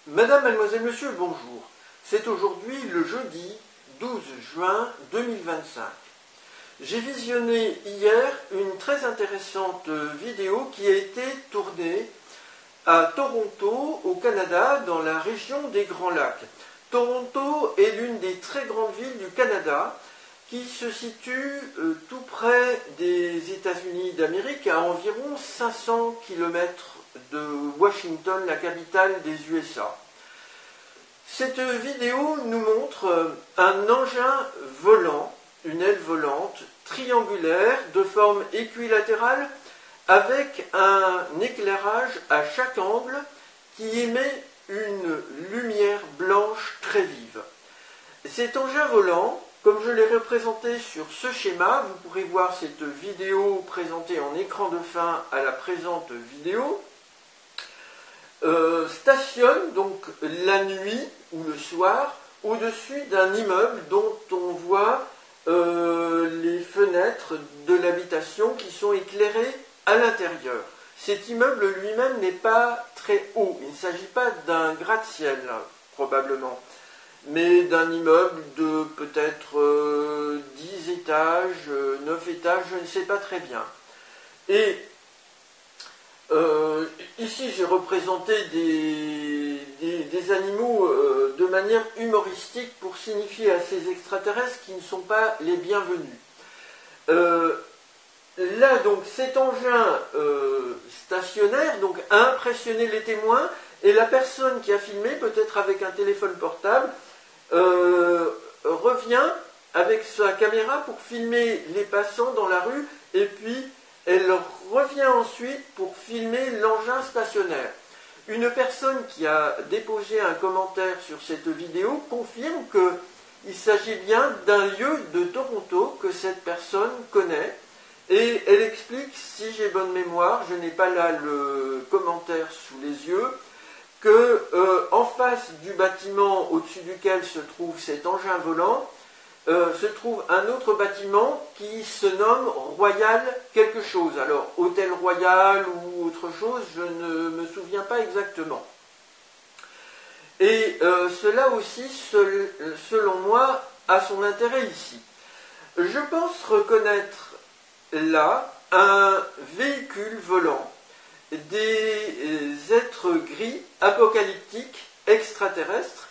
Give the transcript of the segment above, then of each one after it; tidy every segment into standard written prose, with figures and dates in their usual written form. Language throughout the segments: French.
Madame, mademoiselle, monsieur, bonjour. C'est aujourd'hui le jeudi 12 juin 2025. J'ai visionné hier une très intéressante vidéo qui a été tournée à Toronto, au Canada, dans la région des Grands Lacs. Toronto est l'une des très grandes villes du Canada qui se situe tout près des États-Unis d'Amérique, à environ 500 km de Washington, la capitale des USA. Cette vidéo nous montre un engin volant, une aile volante triangulaire de forme équilatérale avec un éclairage à chaque angle qui émet une lumière blanche très vive. Cet engin volant, comme je l'ai représenté sur ce schéma, vous pourrez voir cette vidéo présentée en écran de fin à la présente vidéo, stationne donc la nuit ou le soir au-dessus d'un immeuble dont on voit les fenêtres de l'habitation qui sont éclairées à l'intérieur. Cet immeuble lui-même n'est pas très haut, il ne s'agit pas d'un gratte-ciel probablement, mais d'un immeuble de peut-être 10 étages, 9 étages, je ne sais pas très bien. Et ici j'ai représenté des animaux de manière humoristique pour signifier à ces extraterrestres qui ne sont pas les bienvenus. Là donc cet engin stationnaire donc, a impressionné les témoins et la personne qui a filmé, peut-être avec un téléphone portable, revient avec sa caméra pour filmer les passants dans la rue et puis elle revient ensuite pour filmer l'engin stationnaire. Une personne qui a déposé un commentaire sur cette vidéo confirme qu'il s'agit bien d'un lieu de Toronto que cette personne connaît et elle explique, si j'ai bonne mémoire, je n'ai pas là le commentaire sous les yeux, que en face du bâtiment au-dessus duquel se trouve cet engin volant, se trouve un autre bâtiment qui se nomme Royal quelque chose. Alors, Hôtel Royal ou autre chose, je ne me souviens pas exactement. Et cela aussi, selon moi, a son intérêt ici. Je pense reconnaître là un véhicule volant, des êtres gris, apocalyptiques, extraterrestres,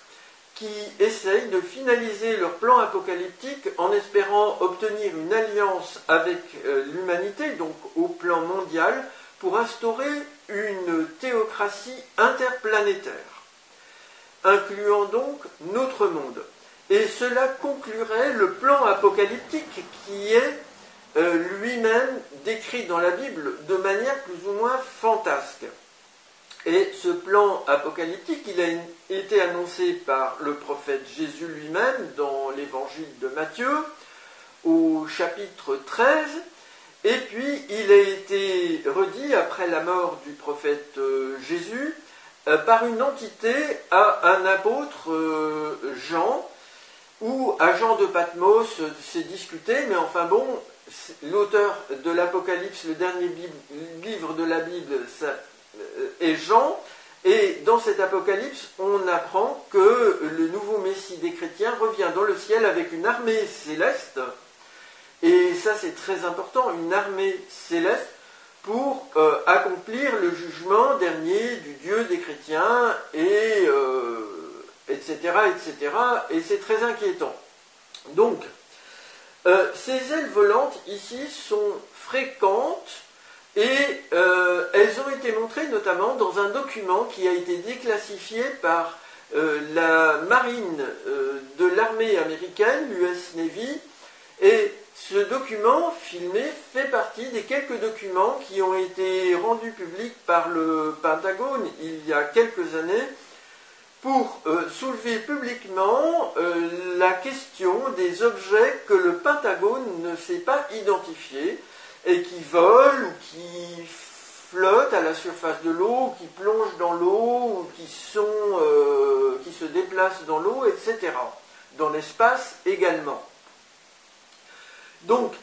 qui essayent de finaliser leur plan apocalyptique en espérant obtenir une alliance avec l'humanité, donc au plan mondial, pour instaurer une théocratie interplanétaire, incluant donc notre monde. Et cela conclurait le plan apocalyptique qui est lui-même décrit dans la Bible de manière plus ou moins fantasque. Et ce plan apocalyptique, il a été annoncé par le prophète Jésus lui-même dans l'évangile de Matthieu, au chapitre 13, et puis il a été redit après la mort du prophète Jésus par une entité à un apôtre Jean, où à Jean de Patmos s'est discuté, mais enfin bon, l'auteur de l'Apocalypse, le dernier livre de la Bible, est Jean, et dans cet Apocalypse, on apprend que le nouveau Messie des chrétiens revient dans le ciel avec une armée céleste, et ça c'est très important, une armée céleste pour accomplir le jugement dernier du Dieu des chrétiens, et etc., etc., et c'est très inquiétant. Donc, ces ailes volantes ici sont fréquentes et elles ont été montrées notamment dans un document qui a été déclassifié par la marine de l'armée américaine, l'US Navy, et ce document filmé fait partie des quelques documents qui ont été rendus publics par le Pentagone il y a quelques années pour soulever publiquement la question des objets que le Pentagone ne sait pas identifier et qui volent ou qui flottent à la surface de l'eau, qui plongent dans l'eau, ou qui se déplacent dans l'eau, etc. Dans l'espace également. Donc,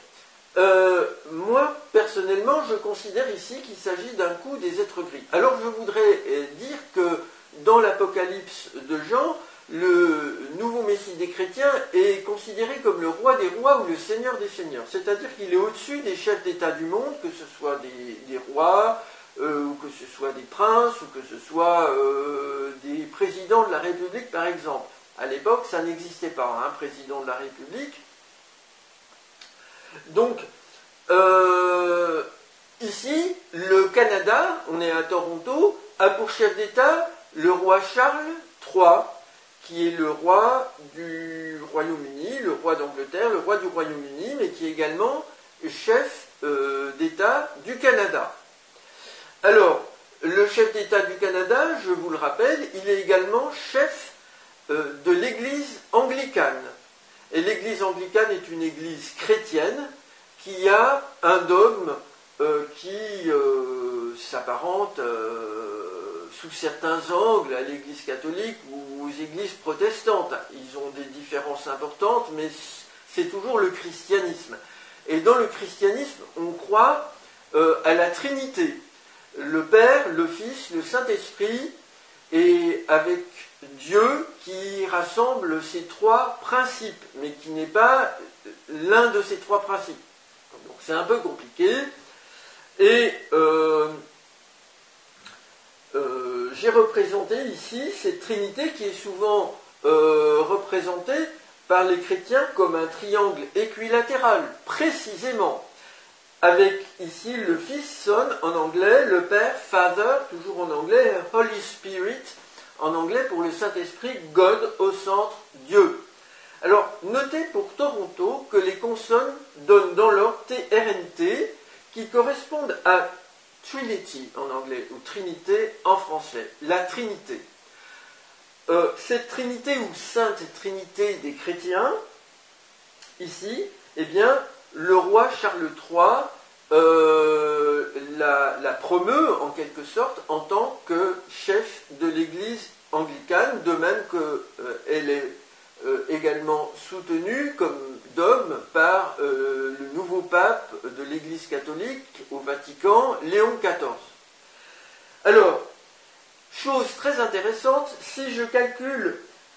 moi, personnellement, je considère ici qu'il s'agit d'un coup des êtres gris. Alors, je voudrais dire que dans l'Apocalypse de Jean, le nouveau Messie des chrétiens est considéré comme le roi des rois ou le seigneur des seigneurs. C'est-à-dire qu'il est au-dessus des chefs d'État du monde, que ce soit des rois, ou que ce soit des princes, ou que ce soit des présidents de la République, par exemple. À l'époque, ça n'existait pas, un président de la République. Donc, ici, le Canada, on est à Toronto, a pour chef d'État le roi Charles III, qui est le roi du Royaume-Uni, le roi d'Angleterre, le roi du Royaume-Uni, mais qui est également chef d'État du Canada. Alors, le chef d'État du Canada, je vous le rappelle, il est également chef de l'Église anglicane. Et l'Église anglicane est une église chrétienne qui a un dogme qui s'apparente sous certains angles à l'Église catholique ou aux églises protestantes. Ils ont des différences importantes, mais c'est toujours le christianisme. Et dans le christianisme, on croit à la Trinité. Le Père, le Fils, le Saint-Esprit, et avec Dieu qui rassemble ces trois principes, mais qui n'est pas l'un de ces trois principes. Donc c'est un peu compliqué. Et j'ai représenté ici cette Trinité qui est souvent représentée par les chrétiens comme un triangle équilatéral, précisément, avec ici le Fils, Son en anglais, le Père, Father, toujours en anglais, Holy Spirit en anglais pour le Saint-Esprit, God au centre, Dieu. Alors, notez pour Toronto que les consonnes donnent dans l'ordre TRNT qui correspondent à Trinity en anglais, ou Trinité en français, la Trinité. Cette Trinité ou Sainte Trinité des chrétiens, ici, eh bien, le roi Charles III la promeut en quelque sorte en tant que chef de l'Église anglicane, de même qu'elle est également soutenue comme dogme par le nouveau pape de l'Église catholique au Vatican, Léon XIV. Alors, chose très intéressante, si je calcule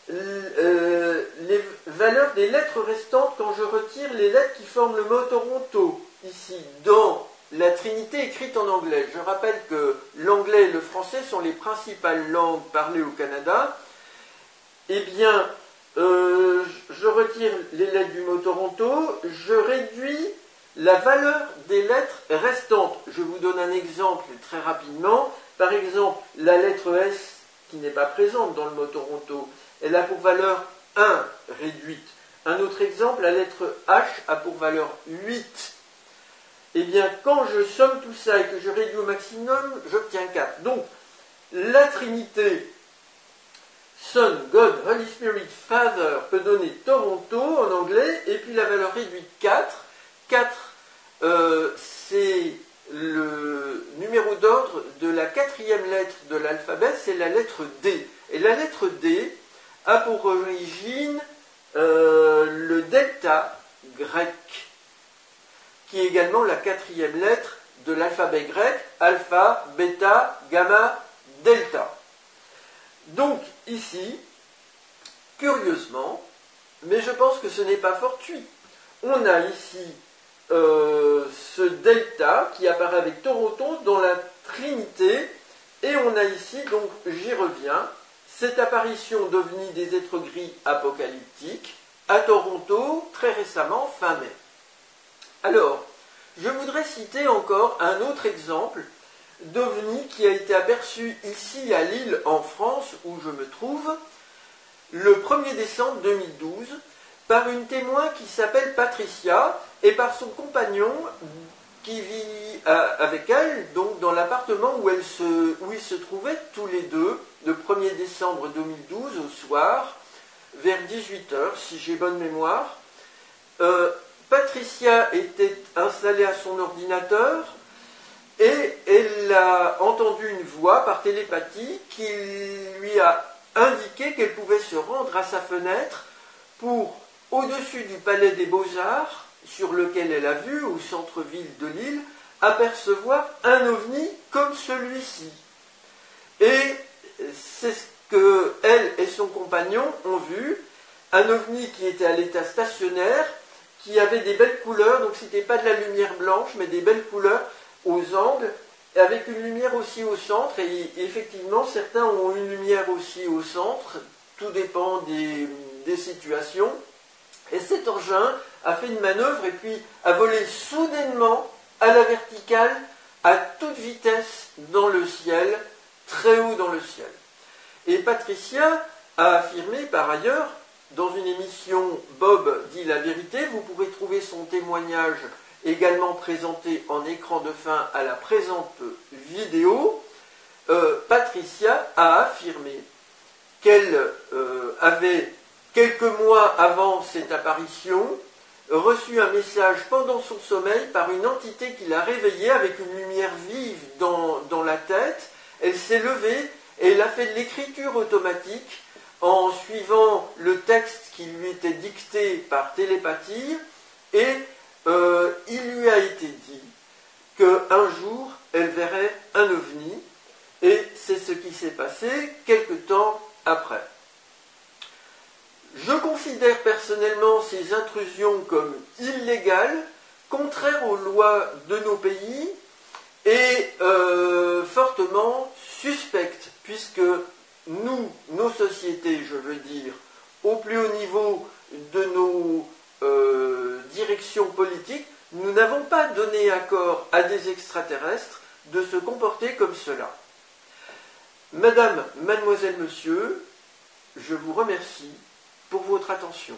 les valeurs des lettres restantes quand je retire les lettres qui forment le mot Toronto, ici, dans la Trinité écrite en anglais. Je rappelle que l'anglais et le français sont les principales langues parlées au Canada. Eh bien, je retire les lettres du mot Toronto, je réduis la valeur des lettres restantes. Je vous donne un exemple très rapidement. Par exemple, la lettre S, qui n'est pas présente dans le mot Toronto, elle a pour valeur 1 réduite. Un autre exemple, la lettre H a pour valeur 8. Eh bien, quand je somme tout ça et que je réduis au maximum, j'obtiens 4. Donc, la Trinité, Son, God, Holy Spirit, Father, peut donner Toronto en anglais, et puis la valeur réduite 4. 4, c'est le numéro d'ordre de la quatrième lettre de l'alphabet, c'est la lettre D. Et la lettre D a pour origine le delta grec, qui est également la quatrième lettre de l'alphabet grec, alpha, bêta, gamma, delta. Donc ici, curieusement, mais je pense que ce n'est pas fortuit, on a ici ce delta qui apparaît avec Toronto dans la Trinité, et on a ici, donc j'y reviens, cette apparition d'ovnis des êtres gris apocalyptiques à Toronto très récemment, fin mai. Alors, je voudrais citer encore un autre exemple d'ovni qui a été aperçu ici à Lille, en France, où je me trouve, le 1er décembre 2012, par une témoin qui s'appelle Patricia et par son compagnon qui vit avec elle, donc dans l'appartement où ils se trouvaient tous les deux, le 1er décembre 2012 au soir, vers 18h, si j'ai bonne mémoire. Patricia était installée à son ordinateur et elle a entendu une voix par télépathie qui lui a indiqué qu'elle pouvait se rendre à sa fenêtre pour, au-dessus du Palais des Beaux-Arts, sur lequel elle a vu, au centre-ville de Lille, apercevoir un ovni comme celui-ci. Et c'est ce que elle et son compagnon ont vu, un ovni qui était à l'état stationnaire, qui avait des belles couleurs, donc c'était pas de la lumière blanche, mais des belles couleurs aux angles, avec une lumière aussi au centre, et effectivement certains ont une lumière aussi au centre, tout dépend des situations, et cet engin a fait une manœuvre et puis a volé soudainement à la verticale, à toute vitesse dans le ciel, très haut dans le ciel. Et Patricia a affirmé par ailleurs, dans une émission Bob dit la vérité, vous pourrez trouver son témoignage également présenté en écran de fin à la présente vidéo, Patricia a affirmé qu'elle avait, quelques mois avant cette apparition, reçu un message pendant son sommeil par une entité qui l'a réveillée avec une lumière vive dans la tête. Elle s'est levée et elle a fait de l'écriture automatique en suivant le texte qui lui était dicté par télépathie, et il lui a été dit qu'un jour elle verrait un ovni, et c'est ce qui s'est passé quelque temps après. Je considère personnellement ces intrusions comme illégales, contraires aux lois de nos pays et fortement suspectes, puisque nous, nos sociétés, je veux dire, au plus haut niveau de nos directions politiques, nous n'avons pas donné accord à des extraterrestres de se comporter comme cela. Madame, mademoiselle, monsieur, je vous remercie pour votre attention.